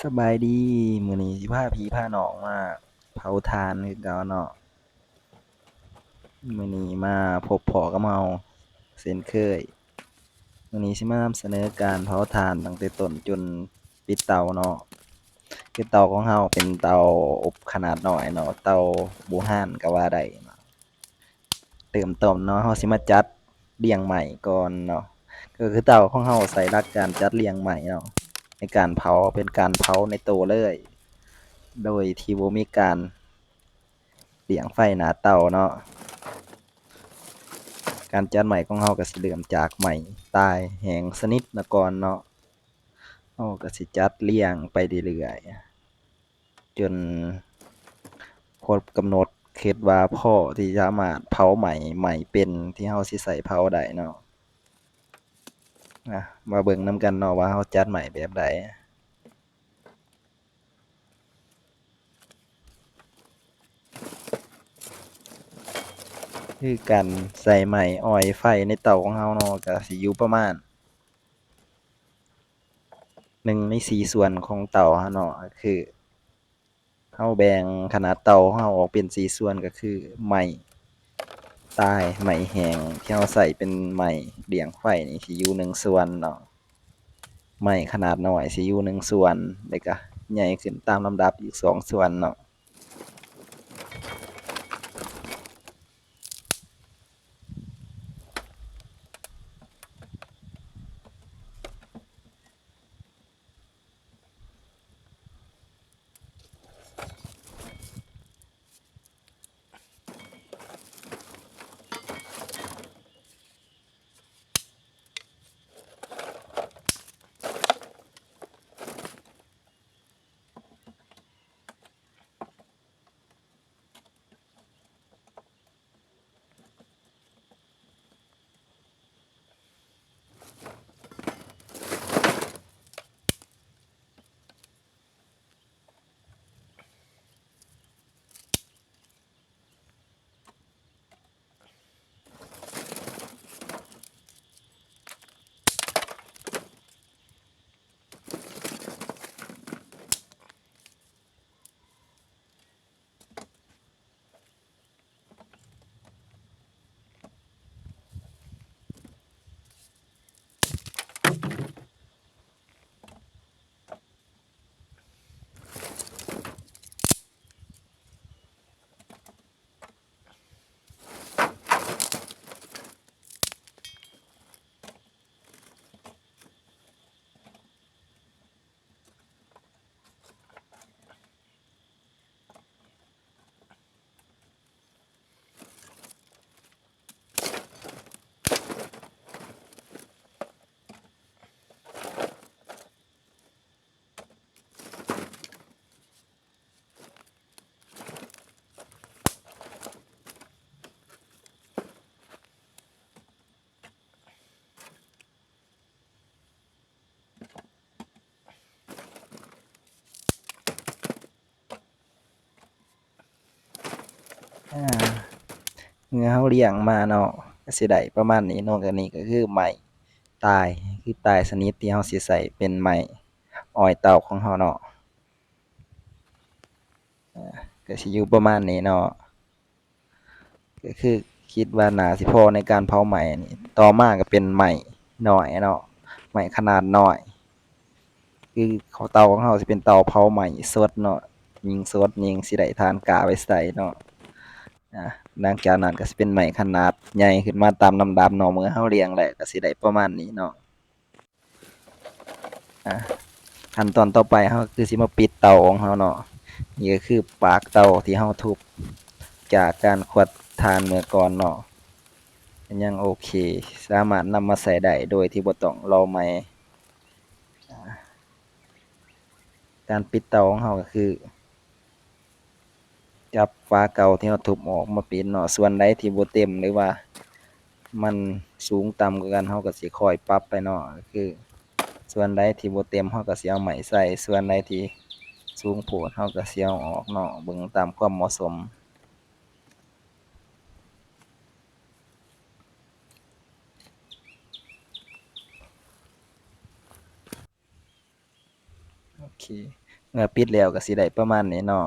สบายดี มื้อนี้สิพาพี่พาน้องมาเผาถ่านคือเก่าเนาะ มื้อนี้มาพบพ้อกับเราเช่นเคย มื้อนี้สิมานำเสนอการเผาถ่านตั้งแต่ต้นจนปิดเตาเนาะ คือเตาของเราเป็นเตาอบขนาดน้อยเนาะ เตาโบราณก็ว่าได้เนาะ เริ่มต้นเนาะเราสิมาจัดเรียงไม้ก่อนเนาะ ก็คือเตาของเราใช้หลักการจัดเรียงไม้เนาะ ในการเผาเป็นการเผาในโตเลย โดยที่บ่มีการเลี้ยงไฟหน้าเตาเนาะ การจัดไม้ของเราก็สิเริ่มจากไม้ตายแห้งสนิทมาก่อนเนาะ เราก็สิจัดเรียงไปเรื่อยๆ จนครบกำหนดคิดว่าพอที่สามารถเผาไหม้เป็นที่เราสิใช้เผาได้เนาะ มาเบิ่งนำกันเนาะว่าเราจัดไม้แบบใด คือการใส่ไม้อ้อยไฟในเตาของเราเนาะก็สิอยู่ประมาณ1ใน4ส่วนของเตาเราเนาะ ก็คือเราแบ่งขนาดเตาของเราออกเป็น4ส่วนก็คือไม้ตาย ไม้แห้งที่เราใช้เป็นไม้เลี้ยงไฟนี่สิอยู่1ส่วนเนาะ ไม้ขนาดน้อยสิอยู่1ส่วน แล้วก็ใหญ่ขึ้นตามลำดับอีก2ส่วนเนาะ เมื่อเราเลี้ยงมาเนาะก็สิได้ประมาณนี้เนาะ ก็นี่ก็คือไม้ตาย คือตายสนิทที่เราสิใช้เป็นไม้อ้อยเตาของเราเนาะ ก็สิอยู่ประมาณนี้เนาะ ก็คือคิดว่าน่าสิพอในการเผาไหม้นี่ ต่อมาก็เป็นไม้น้อยเนาะ ไม้ขนาดน้อย คือเตาของเราสิเป็นเตาเผาไหม้สดเนาะ ยิงสดยิงสิได้ทานกาไว้ใส่เนาะ หลังจากนั้นก็สิเป็นไม้ขนาดใหญ่ขึ้นมาตามลำดับเนาะ เมื่อเราเลี้ยงแล้วก็สิได้ประมาณนี้เนาะ ขั้นตอนต่อไปเราก็คือสิมาปิดเตาของเราเนาะ นี่ก็คือปากเตาที่เราทุบจากการขวดทานเมื่อก่อนเนาะ ยังโอเค สามารถนำมาใช้ได้โดยที่บ่ต้องรอใหม่ การปิดเตาของเราก็คือ จับฝาเก่าที่เราทุบออกมาปิดเนาะ ส่วนใดที่บ่เต็มหรือว่ามันสูงต่ำกว่ากันเราก็สิค่อยปรับไปเนาะ ก็คือส่วนใดที่บ่เต็มเราก็สิเอาไม้ใส่ ส่วนใดที่สูงโพดเราก็สิเอาออกเนาะ เบิ่งตามความเหมาะสม โอเค เมื่อปิดแล้วก็สิได้ประมาณนี้เนาะ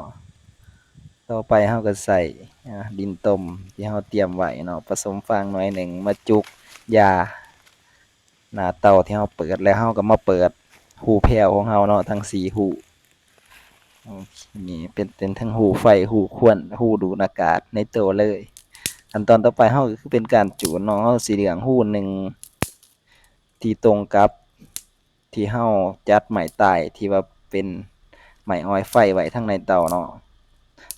ต่อไปเราก็ใส่ดินต้มที่เราเตรียมไว้เนาะผสมฟางหน่อยหนึ่งมาจุกยาหน้าเตาที่เราเปิดแล้วเราก็มาเปิดหูแผ่วของเราเนาะทั้ง4หูนี่เป็นทั้งหูไฟหูควนหูดูดอากาศในตัวเลยขั้นตอนต่อไปเราก็คือเป็นการจูนเนาะเราสิเลือกหูหนึ่งที่ตรงกับที่เราจัดไม้ตายที่ว่าเป็นไม้อ้อยไฟไว้ทั้งในเตาเนาะ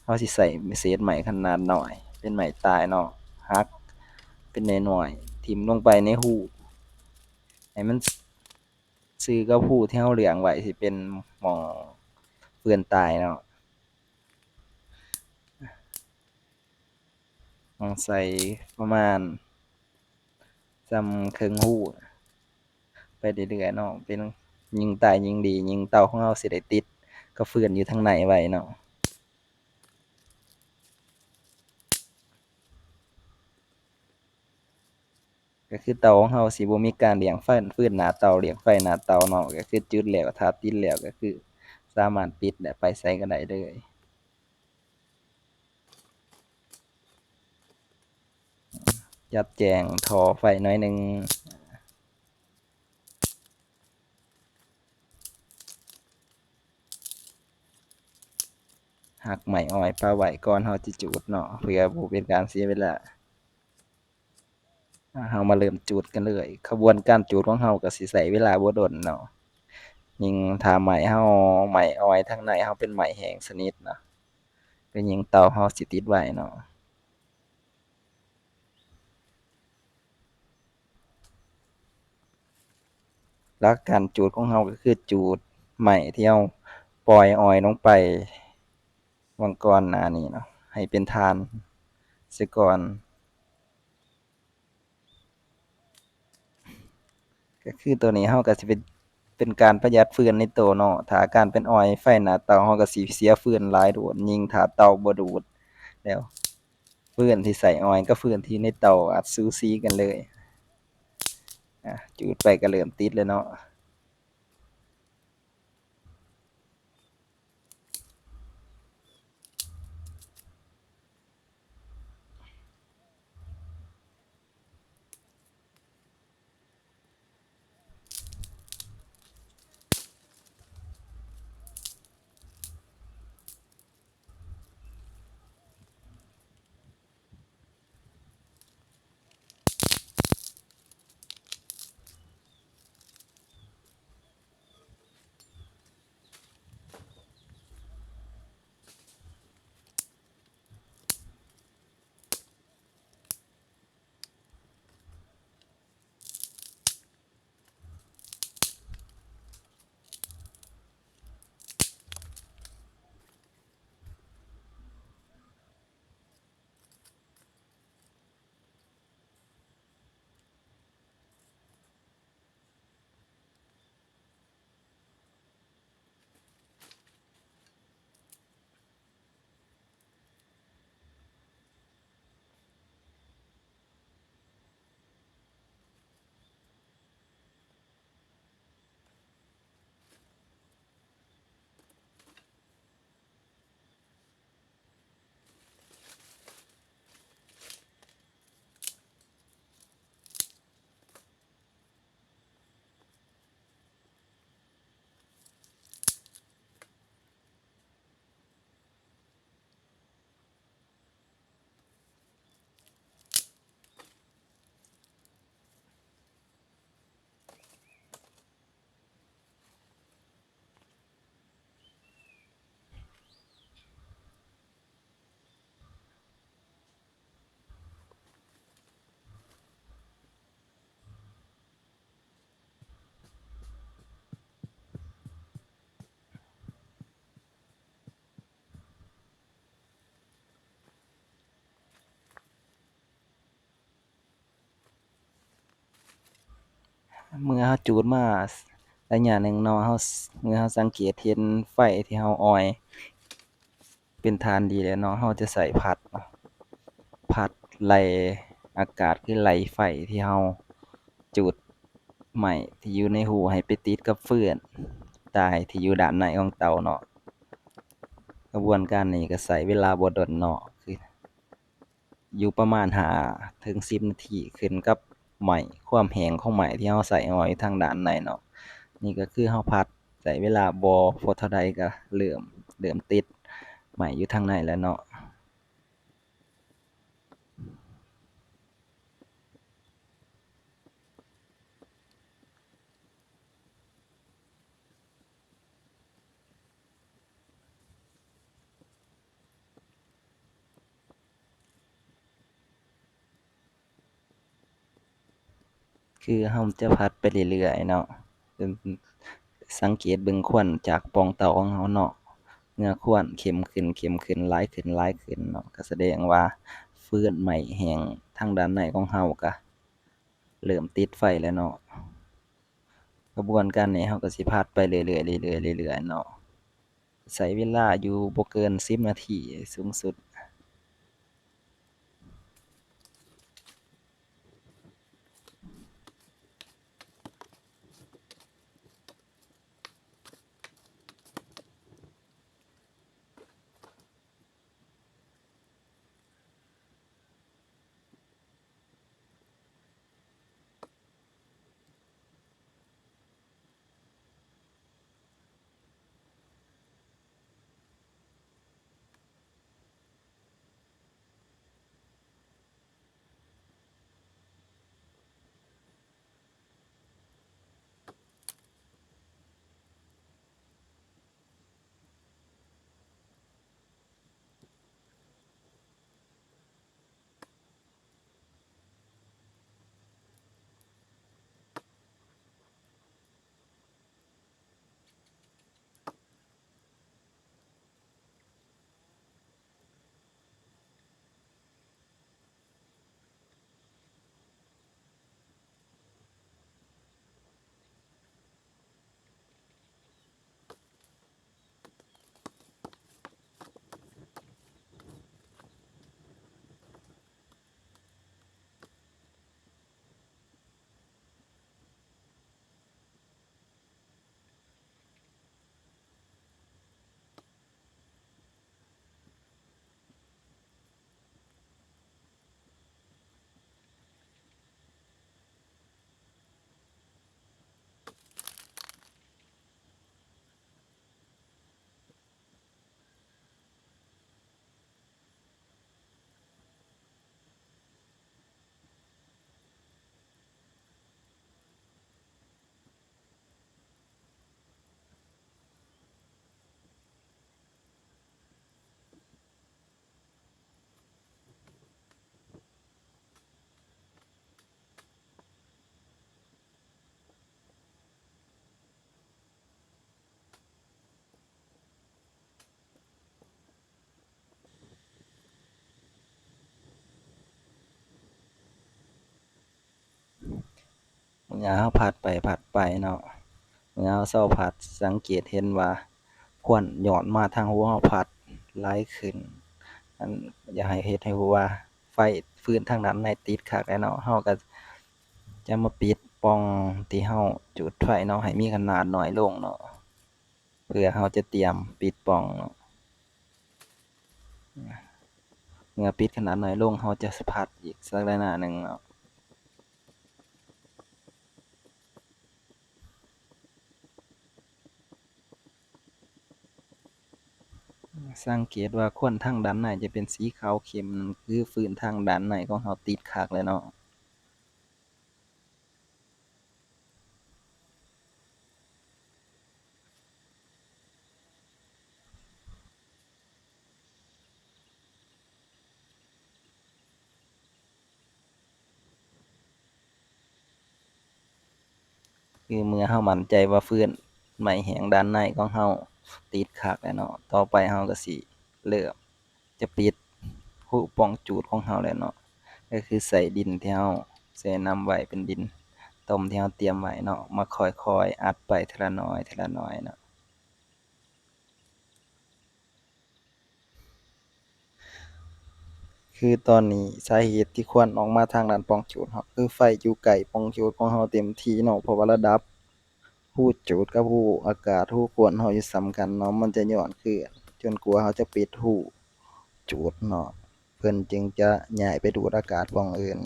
เราสิใส่เศษไม้ขนาดน้อยเป็นไม้ตายเนาะหักเป็นน้อยๆทิ่มลงไปในหูให้มันซื่อกับหูที่เราเลือกไว้สิเป็นหม้องเปื้อนตายเนาะใส่ประมาณส่ำครึ่งหูไปเรื่อยๆเนาะเป็นยิ่งตายยิ่งดียิ่งเตาของเราสิได้ติดกับฟืนอยู่ทางในไว้เนาะก็คือเตาของเราสิบ่มีการเลี้ยงฟืนหน้าเตาเลี้ยงไฟหน้าเตาเนาะก็คือจุดแล้วถ้าติดแล้วก็คือสามารถปิดได้ไปไสก็ได้เลยจัดแจงท่อไฟหน่อยหนึ่งหักไม้อ้อยปาไว้ก่อนเราสิจูดเนาะเพื่อบ่เป็นการเสียเวลาเรามาเริ่มจูดกันเลยขบวนการจูดของเราก็สิใช้เวลาบ่ดนเนาะยิ่งถ้าไม้เราไม้อ้อยทางในเราเป็นไม้แห้งสนิทเนาะก็ยิ่งเตาเราสิติดไว้เนาะหลักการจูดของเราก็คือจูดไม้ที่เราปล่อยอ้อยลงไปวังก่อนหน้านี้เนาะให้เป็นฐานเสียก่อนก็คือตัวนี้เราก็สิเป็นการประหยัดฟืนในตัวเนาะถ้าการเป็นอ้อยไฟหน้าเตาเราก็สิเสียฟืนหลายโดดยิ่งถ้าเตาบ่ดูดแล้วฟืนที่ใส่อ้อยกับฟืนที่ในเตาอาจสูสีกันเลยจูดไปก็เริ่มติดแล้วเนาะเมื่อเราจูดมาระยะหนึ่งเนาะเมื่อเราสังเกตเห็นไฟที่เราอ้อยเป็นฐานดีแล้วเนาะเราจะใส่พัดเนาะพัดไล่อากาศคือไล่ไฟที่เราจูดไม้ที่อยู่ในหูให้ไปติดกับฟืนตายที่อยู่ด้านในของเตาเนาะ ระบวนการนี้ก็ใช้เวลาบ่ดนเนาะคืออยู่ประมาณ5ถึง10นาทีขึ้นกับไหม้ความแรงของไหม้ที่เราใส่อ้ออยู่ทางด้านในเนาะนี่ก็คือเราผัดใช้เวลาบ่เท่าใดก็เริ่มติดไหม้อยู่ทางในแล้วเนาะคือเราจะผัดไปเรื่อยๆเนาะจนสังเกตเบิ่งควันจากปล่องเตาของเราเนาะเมื่อควันเข้มขึ้นหลายขึ้นเนาะก็แสดงว่าฟืนไหม้แรงทางด้านในของเราก็เริ่มติดไฟแล้วเนาะกระบวนการนี้เราก็สิผัดไปเรื่อยๆเรื่อยๆเนาะใช้เวลาอยู่บ่เกิน10นาทีสูงสุดเมื่อเราผัดไปเนาะเมื่อเราเซาผัดสังเกตเห็นว่าควันญ้อนมาทางหัวเราผัดหลายขึ้นอันอยากให้เฮ็ดให้รู้ว่าไฟฟืนทางด้านในติดคักแล้วเนาะเราก็จะมาปิดปล่องที่เราจุดไฟเนาะให้มีขนาดน้อยลงเนาะเพื่อเราจะเตรียมปิดปล่องเนาะเมื่อปิดขนาดน้อยลงเราจะผัดอีกสักระยะหนึ่งเนาะสังเกตว่าควันทางด้านในจะเป็นสีขาวเข้มนั่นคือฟืนทางด้านในของเราติดคักแล้วเนาะ คือเมื่อเรามั่นใจว่าฟืนไหม้แรงด้านในของเราติดคักแล้วเนาะต่อไปเราก็สิเริ่มจะปิดรูปล่องจูดของเราแล้วเนาะก็คือใส่ดินที่เราแช่น้ำไว้เป็นดินต้มที่เราเตรียมไว้เนาะมาค่อยๆอัดไปทีละน้อยเนาะคือตอนนี้สาเหตุที่ควันออกมาทางด้านปล่องจูดเราคือไฟอยู่ใกล้ปล่องจูดของเราเต็มที่เนาะเพราะว่าระดับรูจูดกับรูอากาศรูควันเราอยู่ส่ำกันเนาะมันจะย้อนขึ้นจ นกว่าเราจะปิดรูจูดเนาะเพิ่นจึงจะย้ายไปดูดอากาศปล่องอื่น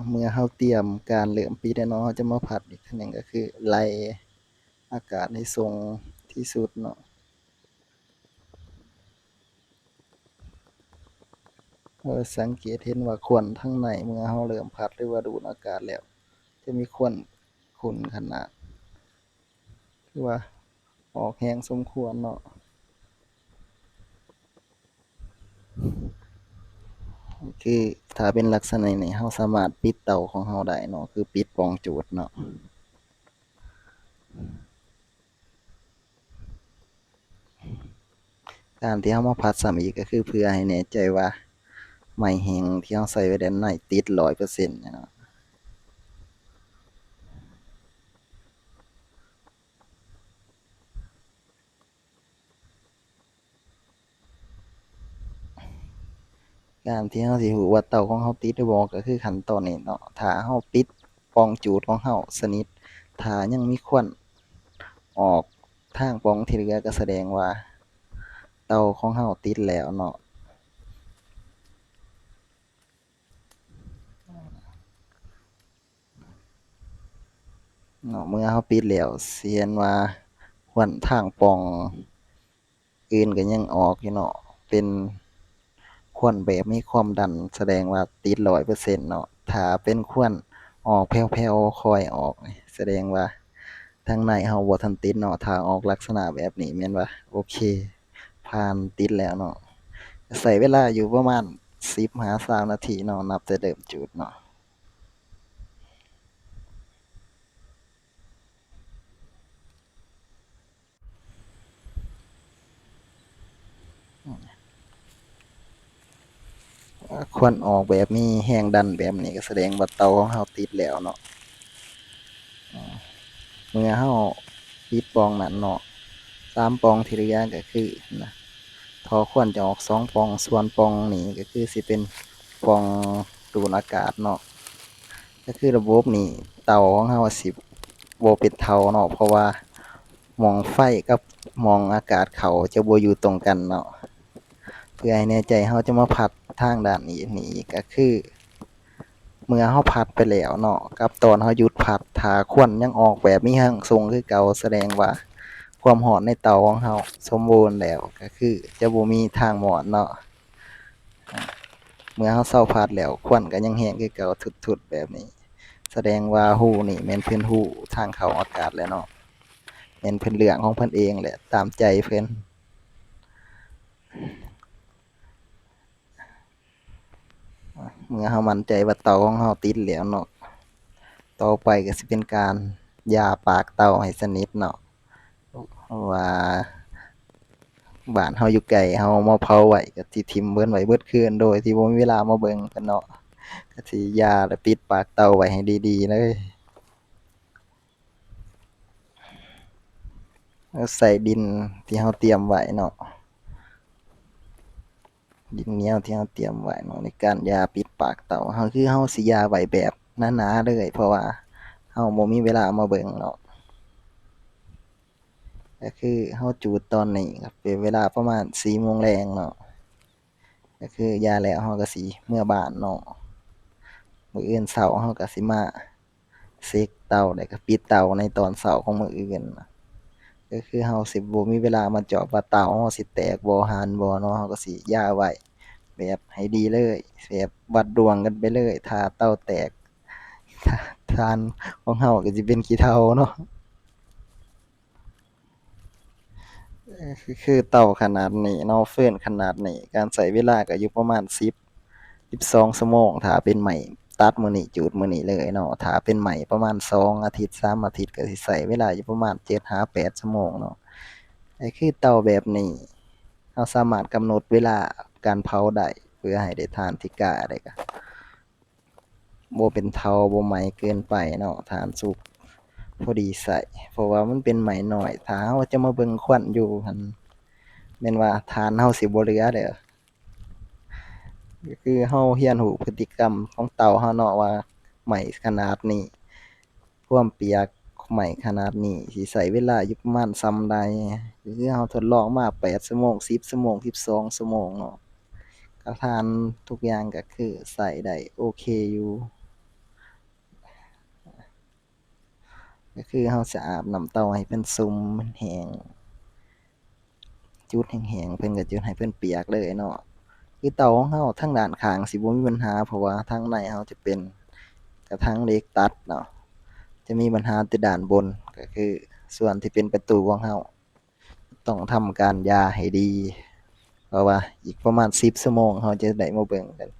เมื่อเราเตรียมการเริ่มปิดแล้วเนาะเราจะมาผัดอีกขั้นหนึ่งก็คือไล่อากาศให้ทรงที่สุดเนาะเราสังเกตเห็นว่าควันทั้งในเมื่อเราเริ่มผัดหรือว่าดูดอากาศแล้วจะมีควันขุ่นขนาดคือว่าออกแรงสมควรเนาะคือถ้าเป็นลักษณะนี้เราสามารถปิดเตาของเราได้เนาะคือปิดปล่องจูดเนาะการที่เรามาผัดซ้ำอีกก็คือเพื่อให้แน่ใจว่าไม้แห้งที่เราใส่ไว้ด้านในติด100%เนาะ การที่เราสิรู้ว่าเตาของเราติดหรือบ่ก็คือขั้นตอนนี้เนาะถ้าเราปิดปล่องจูดของเราสนิทถ้ายังมีควันออกทางปล่องที่เหลือก็แสดงว่าเตาของเราติดแล้วเนาะเมื่อเราปิดแล้วสิเห็นว่าควันทางปล่องอื่นก็ยังออกอยู่เนาะเป็นควันแบบมีความดันแสดงว่าติด100%เนาะถ้าเป็นควันออกแผ่วๆค่อยออกนี่แสดงว่าทางในเราบ่ทันติดเนาะถ้าออกลักษณะแบบนี้แม่นว่าโอเคผ่านติดแล้วเนาะใช้เวลาอยู่ประมาณ10 หา 20 นาทีเนาะนับแต่เริ่มจุดเนาะควันออกแบบมีแรงดันแบบนี้ก็แสดงว่าเตาของเราติดแล้วเนาะเมื่อเราปิดปล่องนั้นเนาะ3ปล่องที่เหลือก็คือนะพอควันจะออก2 ปล่องส่วนปล่องนี้ก็คือสิเป็นปล่องดูดอากาศเนาะก็คือระบบนี้เตาของเราสิบ่เป็นเตาเนาะเพราะว่าหม้องไฟกับหม้องอากาศเข้าจะบ่อยู่ตรงกันเนาะเพื่อให้แน่ใจเราจะมาผัดทางด้านนี้อีกก็คือเมื่อเราผัดไปแล้วเนาะกับตอนเราหยุดผัดถ้าควันยังออกแบบมีแรงส่งคือเก่าแสดงว่าความร้อนในเตาของเราสมบูรณ์แล้วก็คือจะบ่มีทางมอดเนาะเมื่อเราเซาผัดแล้วควันก็ยังแรงคือเก่าทุดๆแบบนี้แสดงว่ารูนี่แม่นเพิ่นรู้ทางเข้าอากาศแล้วเนาะแม่นเพิ่นเลือกของเพิ่นเองแหละตามใจเพิ่นเมื่อเรามั่นใจว่าเตาของเราติดแล้วเนาะต่อไปก็สิเป็นการย่าปากเตาให้สนิทเนาะเพราะว่าบ้านเราอยู่ไกลเรามาเผาไว้ก็สิถิ้มเพิ่นไว้เบิดคืนโดยที่บ่มีเวลามาเบิ่งเพิ่นเนาะก็สิย่าแล้วปิดปากเตาไว้ให้ดีๆเลยแล้วใส่ดินที่เราเตรียมไว้เนาะดินเหนียวที่เราเตรียมไว้เนาะในการย่าปิดปากเตาเราคือเราสิย่าไว้แบบหนาๆเลยเพราะว่าเราบ่มีเวลามาเบิ่งเนาะก็คือเราจูดตอนนี้ก็เป็นเวลาประมาณ4 โมงแลงเนาะก็คือย่าแล้วเราก็สิเมื่อบ้านเนาะมื้ออื่นเช้าเราก็สิมาเช็กเตาแล้วก็ปิดเตาในตอนเช้าของมื้ออื่น ก็คือเฮาสิบ่มีเวลามาเจาะว่าเตาเฮาสิแตกบ่หานบ่เนาะเฮาก็สิย่าไว้แบบให้ดีเลยแบบวัดดวงกันไปเลยถ้าเตาแตกทานของเฮาก็สิเป็นขี้เถ้าเนาะคือเตาขนาดนี้เนาะเฟิ้นขนาดนี้การใช้เวลาก็อยู่ประมาณ12ชั่วโมงถ้าเป็นไหม้ตัดมื้อนี้จูดมื้อนี้เลยเนาะถ้าเป็นไหม้ประมาณ2อาทิตย์3อาทิตย์ก็สิใช้เวลาอยู่ประมาณ7-8ชั่วโมงเนาะก็คือเตาแบบนี้เราสามารถกำหนดเวลาการเผาได้เพื่อให้ได้ทานที่กล้าได้ก็บ่เป็นเฒ่าบ่ไหม้เกินไปเนาะทานสุกพอดีใช้เพราะว่ามันเป็นไหม้น้อยถ้าเราจะมาเบิ่งควันอยู่หั่นแม่นว่าทานเราสิบ่เหลือเด้อก็คือเราเรียนรู้พฤติกรรมของเตาเราเนาะว่าไหม้ขนาดนี้ความเปียกไหม้ขนาดนี้สิใช้เวลาอยู่ประมาณส่ำใดก็คือเราทดลองมา8ชั่วโมง10ชั่วโมง12ชั่วโมงเนาะก็ทานทุกอย่างก็คือใช้ได้โอเคอยู่ก็คือเราจะอาบน้ำเตาให้เพิ่นซุ่มมันแห้งจุดแห้งๆเพิ่นก็จุดให้เพิ่นเปียกเลยเนาะคือเตาของเราทางด้านข้างสิบ่มีปัญหาเพราะว่าทางในเราจะเป็นกระถางเหล็กตัดเนาะจะมีปัญหาแต่ด้านบนก็คือส่วนที่เป็นประตูของเราต้องทำการยาให้ดีเพราะว่าอีกประมาณ10ชั่วโมงเราจะได้มาเบิ่งกัน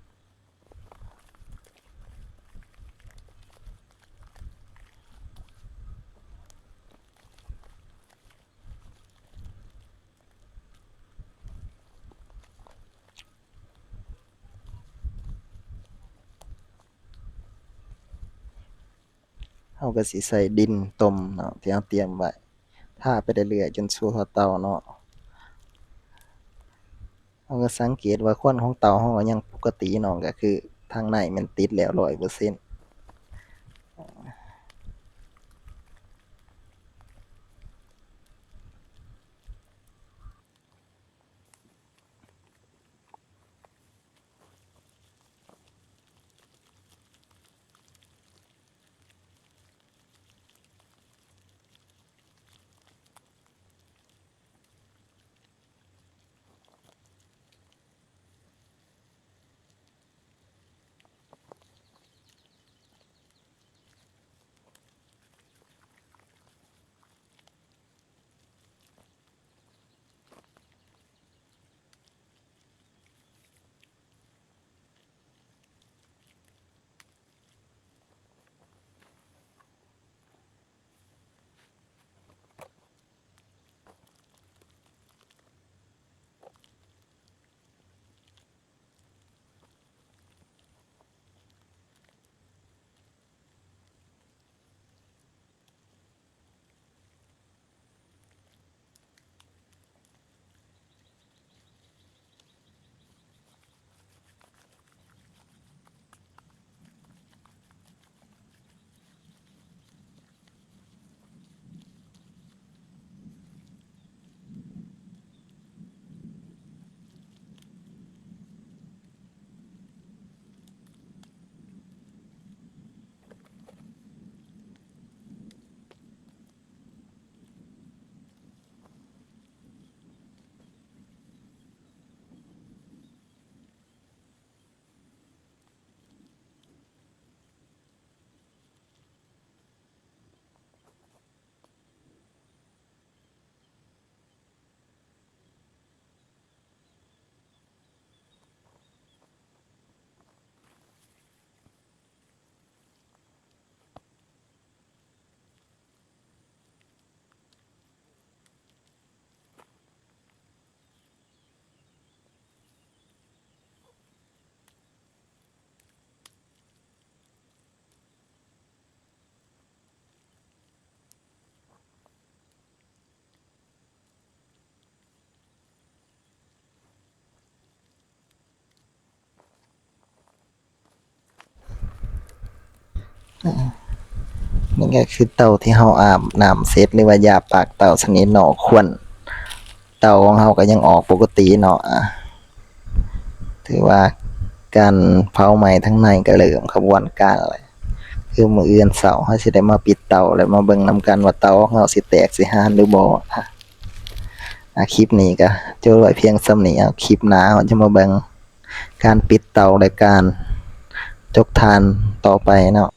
เราก็สิใส่ดินต้มเนาะที่เราเตรียมไว้ทาไปเรื่อยๆจนสู่หัวเตาเนาะเราก็สังเกตว่าควันของเตาเราก็ยังปกติเนาะก็คือทางในมันติดแล้ว 100% นี่ก็คือเตาที่เราอาบน้ำเสร็จหรือว่ายาปากเตาชนิดเนาะควันเตาของเราก็ยังออกปกติเนาะถือว่าการเผาไหม้ทั้งในก็เริ่มขบวนการแล้วคือ คือมื้ออื่นเช้าเราสิได้มาปิดเตาแล้วมาเบิ่งนำกันว่าเตาของเราสิแตกสิหานหรือบ่คลิปนี้ก็จบไว้เพียงส่ำนี้คลิปหน้าเราจะมาเบิ่งการปิดเตาและการจกถ่านต่อไปเนาะ